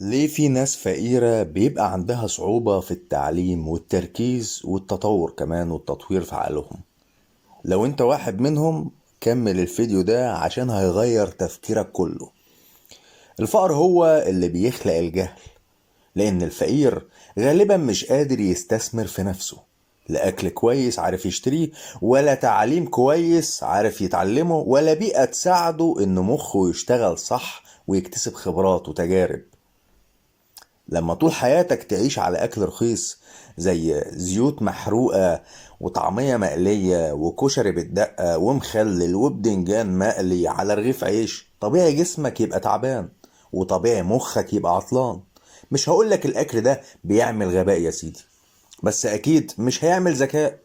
ليه في ناس فقيرة بيبقى عندها صعوبة في التعليم والتركيز والتطور كمان والتطوير في عقلهم؟ لو انت واحد منهم كمل الفيديو ده عشان هيغير تفكيرك كله. الفقر هو اللي بيخلق الجهل، لأن الفقير غالبا مش قادر يستثمر في نفسه، لا أكل كويس عارف يشتريه، ولا تعليم كويس عارف يتعلمه، ولا بيئة تساعده إن مخه يشتغل صح ويكتسب خبرات وتجارب. لما طول حياتك تعيش على أكل رخيص زي زيوت محروقة وطعمية مقلية وكشري بالدقة ومخلل وبدنجان مقلي على رغيف عيش، طبيعي جسمك يبقى تعبان وطبيعي مخك يبقى عطلان. مش هقولك الأكل ده بيعمل غباء يا سيدي، بس أكيد مش هيعمل ذكاء.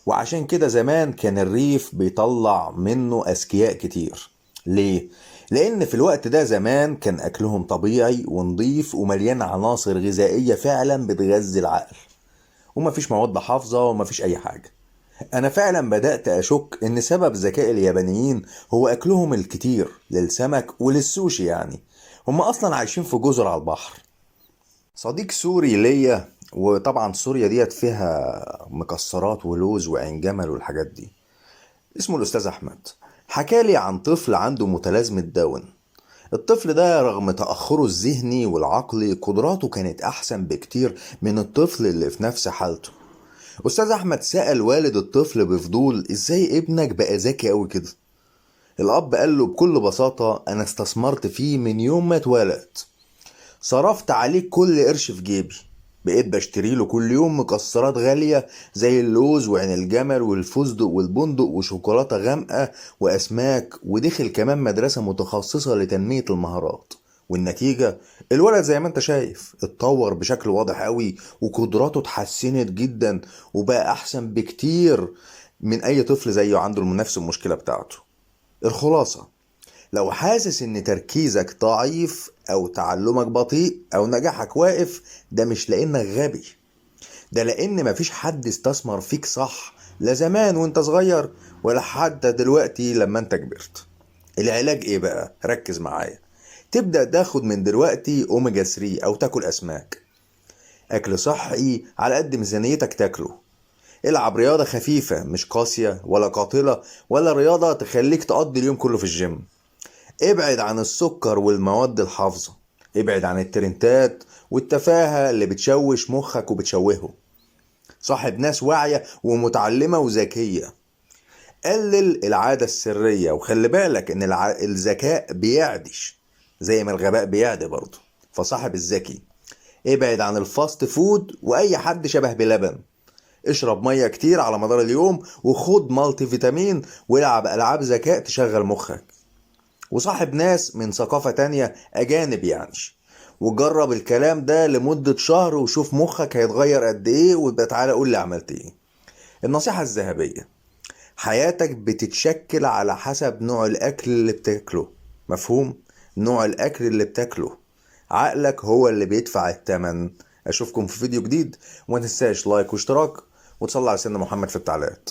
وعشان كده زمان كان الريف بيطلع منه أذكياء كتير. ليه؟ لأن في الوقت ده زمان كان أكلهم طبيعي ونضيف ومليان عناصر غذائية فعلا بتغذي العقل، ومفيش مواد حافظة ومفيش أي حاجة. أنا فعلا بدأت أشك إن سبب ذكاء اليابانيين هو أكلهم الكتير للسمك وللسوشي يعني. هم أصلا عايشين في جزر على البحر. صديق سوري ليا، وطبعا سوريا ديت فيها مكسرات ولوز وعين جمل والحاجات دي، اسمه الأستاذ أحمد. حكالي عن طفل عنده متلازمة داون. الطفل ده رغم تأخره الذهني والعقلي قدراته كانت أحسن بكتير من الطفل اللي في نفس حالته. أستاذ أحمد سأل والد الطفل بفضول إزاي ابنك بقى ذكي أوي كده. الأب قال له بكل بساطة أنا استثمرت فيه من يوم ما اتولد، صرفت عليه كل قرش في جيبي، بقيت بشتري له كل يوم مكسرات غالية زي اللوز وعين الجمل والفستق والبندق وشوكولاتة غامقة وأسماك، ودخل كمان مدرسة متخصصة لتنمية المهارات. والنتيجة الولد زي ما انت شايف اتطور بشكل واضح قوي وقدراته اتحسنت جدا وبقى أحسن بكتير من أي طفل زيه عنده نفس المشكلة بتاعته. الخلاصة، لو حاسس ان تركيزك ضعيف او تعلمك بطيء او نجاحك واقف، ده مش لانك غبي، ده لان مفيش حد استثمر فيك صح، لا زمان وانت صغير ولا حتى دلوقتي لما انت كبرت. العلاج ايه بقى؟ ركز معايا. تبدأ تاخد من دلوقتي اوميجا 3 او تاكل اسماك، اكل صحي على قد ميزانيتك تاكله. العب رياضة خفيفة مش قاسية ولا قاتلة، ولا رياضة تخليك تقضي اليوم كله في الجيم. ابعد عن السكر والمواد الحافظة، ابعد عن الترنتات والتفاهة اللي بتشوش مخك وبتشوهه. صاحب ناس واعية ومتعلمة وذكية. قلل العادة السرية، وخلي بالك ان الذكاء بيعدش زي ما الغباء بيعدي برضه. فصاحب الذكي. ابعد عن الفاست فود واي حد شبه بلبن. اشرب مية كتير على مدار اليوم وخد مالتي فيتامين والعب العاب ذكاء تشغل مخك. وصاحب ناس من ثقافة تانية أجانب يعني، وجرب الكلام ده لمدة شهر وشوف مخك هيتغير قد ايه، ويبقى تعالى قول لي عملت ايه. النصيحة الذهبية: حياتك بتتشكل على حسب نوع الأكل اللي بتاكله. مفهوم؟ نوع الأكل اللي بتاكله. عقلك هو اللي بيدفع التمن. أشوفكم في فيديو جديد، وما تنساش لايك واشتراك وتصلي على سيدنا محمد في التعليقات.